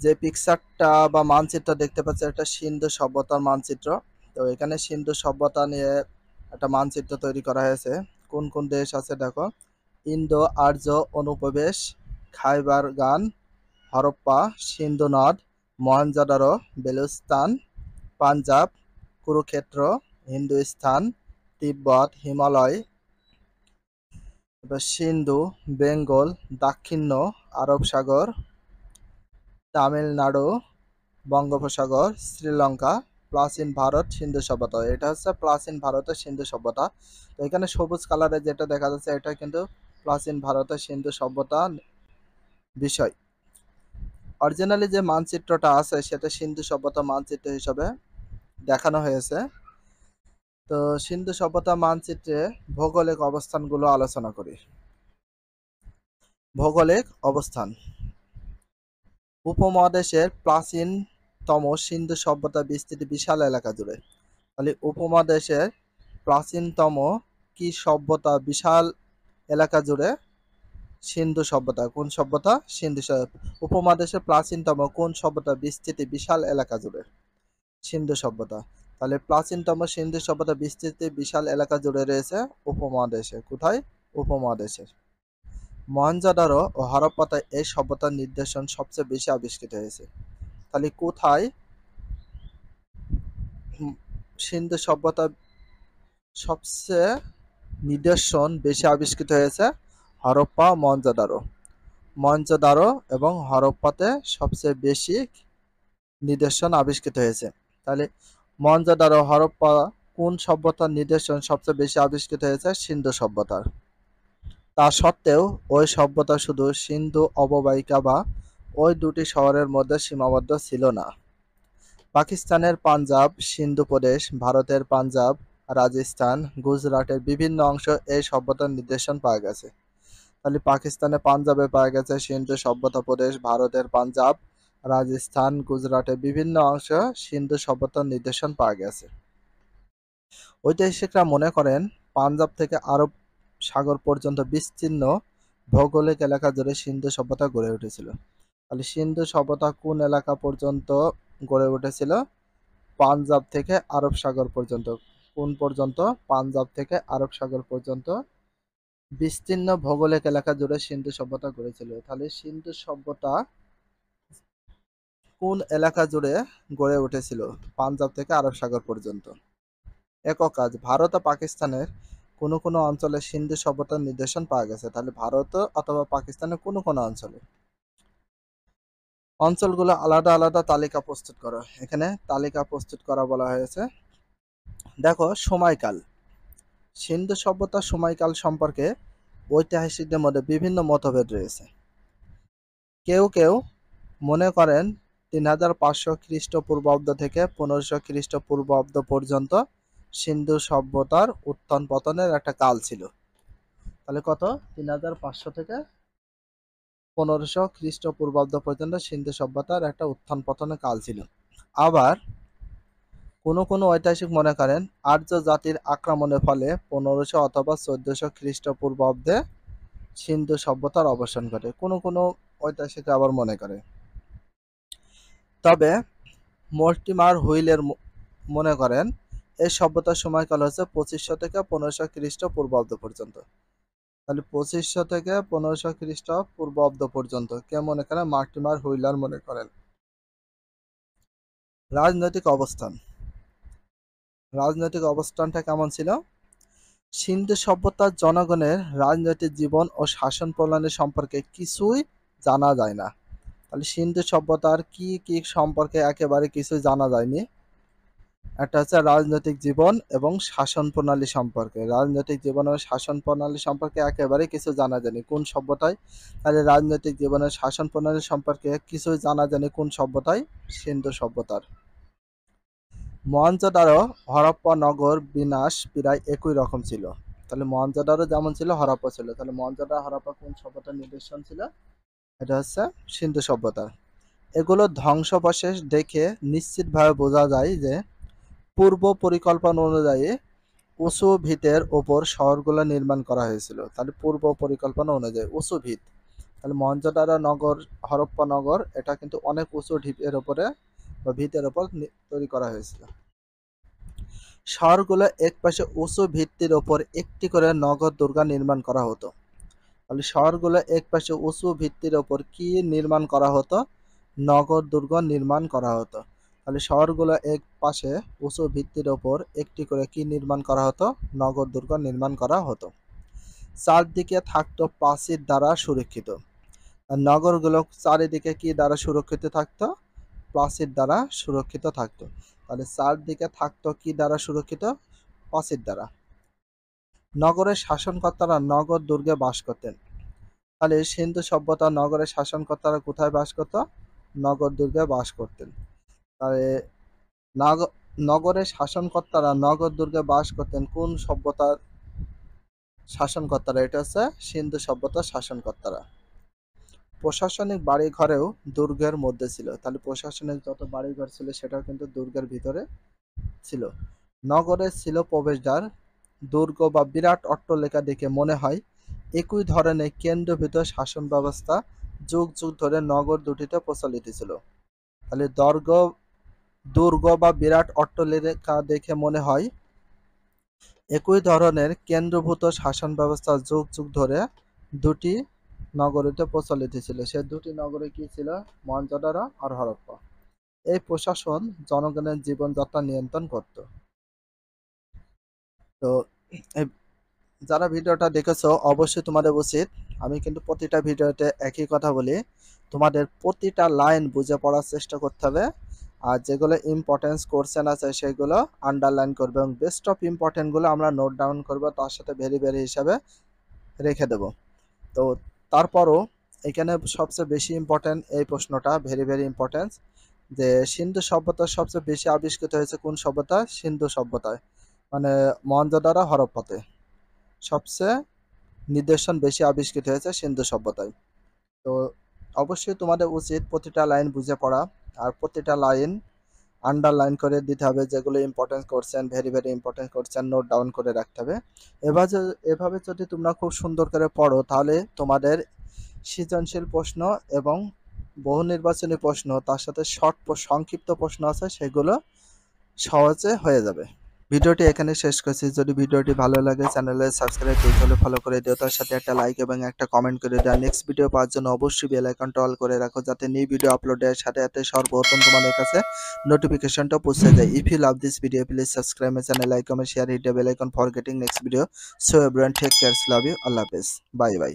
যে পিকচারটা বা মানচিত্র দেখতে পাচ্ছি এটা সিন্ধু সভ্যতার মানচিত্র। তো এখানে সিন্ধু সভ্যতা নিয়ে একটা মানচিত্র তৈরি করা হয়েছে। কোন কোন দেশ আছে দেখো, ইন্দো আর্য অনুপ্রবেশ, খাইবার গান, হরপ্পা, সিন্ধু নদ, মহেঞ্জোদারো, বেলুস্তান, পাঞ্জাব, কুরুক্ষেত্র, হিন্দুস্তান, তিব্বত, হিমালয়, সিন্ধু, বেঙ্গল, দাক্ষিণ্য আরব সাগর, তামিলনাড়ু, বঙ্গোপসাগর, শ্রীলঙ্কা, প্রাচীন ভারত, সিন্ধু সভ্যতা। এটা হচ্ছে প্রাচীন ভারতের সিন্ধু সভ্যতা। তো এখানে সবুজ কালারে যেটা দেখা যাচ্ছে এটা কিন্তু প্রাচীন ভারতের সিন্ধু সভ্যতা বিষয়। অরিজিনালি যে মানচিত্রটা আছে সেটা সিন্ধু সভ্যতা মানচিত্র হিসাবে দেখানো হয়েছে। তো সিন্ধু সভ্যতা মানচিত্রে ভৌগোলিক অবস্থানগুলো আলোচনা করি। ভৌগোলিক অবস্থান, উপমহাদেশের প্রাচীনতম সিন্ধু সভ্যতা বিস্তৃতি বিশাল এলাকা জুড়ে। তাহলে উপমহাদেশের প্রাচীনতম কি সভ্যতা বিশাল এলাকা জুড়ে? সিন্ধু সভ্যতা। কোন সভ্যতা? সিন্ধু সভ্যতা। উপমহাদেশের প্রাচীনতম কোন সভ্যতা বিস্তৃতি বিশাল এলাকা জুড়ে? সিন্ধু সভ্যতা। তাহলে প্রাচীনতম সিন্ধু সভ্যতা বিস্তৃতি বিশাল এলাকা জুড়ে রয়েছে উপমহাদেশে। কোথায়? উপমহাদেশে। মহেঞ্জোদারো ও হরপ্পাতে এই সভ্যতার নিদর্শন সবচেয়ে বেশি আবিষ্কৃত হয়েছে। তাহলে কোথায় সিন্ধু সভ্যতা সবচেয়ে নিদর্শন বেশি আবিষ্কৃত হয়েছে? হরপ্পা, মহেঞ্জোদারো। মহেঞ্জোদারো এবং হরপ্পাতে সবচেয়ে বেশি নিদর্শন আবিষ্কৃত হয়েছে। তাহলে মহেঞ্জোদারো, হরপ্পা কোন সভ্যতার নিদর্শন সবচেয়ে বেশি আবিষ্কৃত হয়েছে? সিন্ধু সভ্যতার। তা সত্ত্বেও ওই সভ্যতা শুধু সিন্ধু অববাহিকা বা ওই দুটি শহরের মধ্যে সীমাবদ্ধ ছিল না। পাকিস্তানের পাঞ্জাব, সিন্ধু প্রদেশ, ভারতের পাঞ্জাব, রাজস্থান, গুজরাটের বিভিন্ন অংশ এই সভ্যতার নিদর্শন পাওয়া গেছে। তাহলে পাকিস্তানের পাঞ্জাবে পাওয়া গেছে সিন্ধু সভ্যতা প্রদেশ, ভারতের পাঞ্জাব, রাজস্থান, গুজরাটের বিভিন্ন অংশ সিন্ধু সভ্যতার নিদর্শন পাওয়া গেছে। ঐতিহাসিকরা মনে করেন পাঞ্জাব থেকে আরব সাগর পর্যন্ত বিস্তীর্ণ ভৌগোলিক এলাকা জুড়ে সিন্ধু সভ্যতা গড়ে উঠেছিল। তাহলে সিন্ধু সভ্যতা কোন এলাকা পর্যন্ত গড়ে উঠেছিল? পাঞ্জাব থেকে আরব সাগর পর্যন্ত। কোন পর্যন্ত? পাঞ্জাব থেকে আরব সাগর পর্যন্ত বিস্তীর্ণ ভৌগোলিক এলাকা জুড়ে সিন্ধু সভ্যতা গড়েছিল। তাহলে সিন্ধু সভ্যতা কোন এলাকা জুড়ে গড়ে উঠেছিল? পাঞ্জাব থেকে আরব সাগর পর্যন্ত। একক কাজ, ভারত ও পাকিস্তানের কোনো কোনো অঞ্চলে সিন্ধু সভ্যতার নিদর্শন পাওয়া গেছে। তাহলে ভারত অথবা পাকিস্তানের কোনো কোনো অঞ্চলে। অঞ্চলগুলো আলাদা আলাদা তালিকা প্রস্তুত করো। এখানে তালিকা প্রস্তুত করা বলা হয়েছে। দেখো সময়কাল, সিন্ধু সভ্যতার সময়কাল সম্পর্কে ঐতিহাসিকদের মধ্যে বিভিন্ন মতভেদ রয়েছে। কেউ কেউ মনে করেন 3500 খ্রিস্টপূর্বাব্দ থেকে 1500 খ্রিস্টপূর্বাব্দ পর্যন্ত সিন্ধু সভ্যতার উত্থান পতনের একটা কাল ছিল। তাহলে কত? 3500 থেকে 1500 খ্রিস্টপূর্বাব্দ পর্যন্ত সিন্ধু সভ্যতার একটা উত্থান পতনের কাল ছিল। আবার কোনো কোনো ঐতিহাসিক মনে করেন আর্য জাতির আক্রমণের ফলে 1500 অথবা 1400 খ্রিস্টপূর্বাব্দে সিন্ধু সভ্যতার অবসান ঘটে। কোনো কোনো ঐতিহাসিক আবার মনে করে। তবে মর্টিমার হুইলের মনে করেন এই সভ্যতার সময়কাল হচ্ছে 2500 থেকে 1500 খ্রিস্টপূর্বাব্দ পর্যন্ত। তাহলে 2500 থেকে 1500 খ্রিস্টপূর্বাব্দ পর্যন্ত কে মনে করেন? মর্টিমার হুইলার মনে করেন। রাজনৈতিক অবস্থান, রাজনৈতিক অবস্থানটা কেমন ছিল? সিন্ধু সভ্যতার জনগণের রাজনৈতিক জীবন ও শাসন প্রণালী সম্পর্কে কিছুই জানা যায় না। তাহলে সিন্ধু সভ্যতার কি কি সম্পর্কে একেবারে কিছুই জানা যায়নি। একটা হচ্ছে রাজনৈতিক জীবন এবং শাসন প্রণালী সম্পর্কে। রাজনৈতিক জীবন ও শাসন প্রণালী সম্পর্কে একেবারে কিছু জানা যায়নি কোন সভ্যতায়? তাহলে রাজনৈতিক জীবনের শাসন প্রণালী সম্পর্কে কিছুই জানা যায়নি কোন সভ্যতায়? সিন্ধু সভ্যতার। মহেঞ্জোদারো হরপ্পা নগর বিন্যাস প্রায় একই রকম ছিল। তাহলে মহেঞ্জোদারো যেমন ছিল হরপ্পা ছিল। তাহলে মহেঞ্জোদারো হরপ্পা কোন সভ্যতার নিদর্শন ছিল? এটা হচ্ছে সিন্ধু সভ্যতার। এগুলো ধ্বংসাবশেষ দেখে নিশ্চিতভাবে বোঝা যায় যে পূর্ব পরিকল্পনা অনুযায়ী উঁচু ভিতের ওপর শহরগুলো নির্মাণ করা হয়েছিল। তাহলে পূর্ব পরিকল্পনা অনুযায়ী উঁচু ভিত। তাহলে মহেঞ্জোদারো নগর, হরপ্পা নগর এটা কিন্তু অনেক উঁচু ঢিপের ওপরে বা ভিতের ওপর তৈরি করা হয়েছিল। শহরগুলো একপাশে উঁচু ভিত্তির ওপর একটি করে নগর দুর্গ নির্মাণ করা হতো। তাহলে শহরগুলো একপাশে উঁচু ভিত্তির ওপর কি নির্মাণ করা হতো? নগর দুর্গ নির্মাণ করা হতো। তাহলে শহরগুলো এক পাশে উঁচু ভিত্তির ওপর একটি করে কি নির্মাণ করা হতো? নগর দুর্গ নির্মাণ করা হতো। চারদিকে থাকতো প্রাচীর দ্বারা সুরক্ষিত। আর নগরগুলো চারিদিকে কি দ্বারা সুরক্ষিত থাকতো? প্রাচীর দ্বারা সুরক্ষিত থাকতো। তাহলে চারদিকে থাকতো কি দ্বারা সুরক্ষিত? প্রাচীর দ্বারা। নগরের শাসনকর্তারা নগর দুর্গে বাস করতেন। তাহলে সিন্ধু সভ্যতা নগরের শাসনকর্তারা কোথায় বাস করত? নগর দুর্গে বাস করতেন। তাহলে নগরের শাসনকর্তারা নগর দুর্গে বাস করতেন কোন সভ্যতার শাসনকর্তারা? এটা হচ্ছে সিন্ধু সভ্যতার শাসনকর্তারা। প্রশাসনিক বাড়িঘরেও দুর্গের মধ্যে ছিল। তাহলে প্রশাসনিক যত বাড়িঘর ছিল সেটাও কিন্তু দুর্গের ভিতরে ছিল। নগরে ছিল প্রবেশদ্বার। দুর্গ বা বিরাট অট্টালিকা দেখে মনে হয় একই ধরনের কেন্দ্রীভূত শাসন ব্যবস্থা যুগ যুগ ধরে নগর দুটিতে প্রচলিত ছিল। তাহলে দুর্গ বা বিরাট অট্টালিকা দেখে মনে হয় একই ধরনের কেন্দ্রীভূত শাসন ব্যবস্থা যুগ যুগ ধরে দুটি নগরীতে প্রচলিত ছিল। সে দুটি নগরী কি ছিল? মহেঞ্জোদারো আর হরপ্পা। এই প্রশাসন জনগণের জীবনযাত্রা নিয়ন্ত্রণ করত। তো যারা ভিডিওটা দেখেছো অবশ্যই তোমাদের উচিত, আমি কিন্তু প্রতিটা ভিডিওতে একই কথা বলি, তোমাদের প্রতিটা লাইন বুঝে পড়ার চেষ্টা করতে হবে। আর যেগুলো ইম্পর্টেন্স কোশ্চেন আছে সেগুলো আন্ডারলাইন করবে এবং বেস্ট অফ ইম্পর্টেন্টগুলো আমরা নোট ডাউন করবো, তার সাথে ভেরি ভেরি হিসাবে রেখে দেব। তো তারপরও এখানে সবচেয়ে বেশি ইম্পর্টেন্ট এই প্রশ্নটা, ভেরি ভেরি ইম্পর্টেন্ট, যে সিন্ধু সভ্যতা সবচেয়ে বেশি আবিষ্কৃত হয়েছে কোন সভ্যতা? সিন্ধু সভ্যতায়, মানে মহেঞ্জোদারো হরপ্পাতে সবচেয়ে নিদর্শন বেশি আবিষ্কৃত হয়েছে সিন্ধু সভ্যতায়। তো অবশ্যই তোমাদের উচিত প্রতিটা লাইন বুঝে পড়া আর প্রতিটা লাইন আন্ডারলাইন করে দিতে হবে, যেগুলো ইম্পর্টেন্স করছেন, ভেরি ভেরি ইম্পর্টেন্স করছেন, নোট ডাউন করে রাখতে হবে। এভাবে যদি তোমরা খুব সুন্দর করে পড়ো তাহলে তোমাদের সৃজনশীল প্রশ্ন এবং বহু নির্বাচনী প্রশ্ন, তার সাথে সংক্ষিপ্ত প্রশ্ন আছে, সেগুলো সহজে হয়ে যাবে। ভিডিওটি এখানে শেষ করছি। যদি ভিডিওটি ভালো লাগে চ্যানেলে সাবস্ক্রাইব করতে হলে ফলো করে দিও, তার সাথে একটা লাইক এবং একটা কমেন্ট করে দিও। নেক্সট ভিডিও পাওয়ার জন্য অবশ্যই বেল আইকনটা অল করে রাখো, যাতে নিউ ভিডিও আপলোডের সাথে সাথে সর্বপ্রথম তোমাদের কাছে নোটিফিকেশনটা পৌঁছে যায়। If you love this video please subscribe my channel, like comment share, hit the bell icon for getting next video. So everyone take care, love you, আল্লাহ হাফেজ, বাই বাই।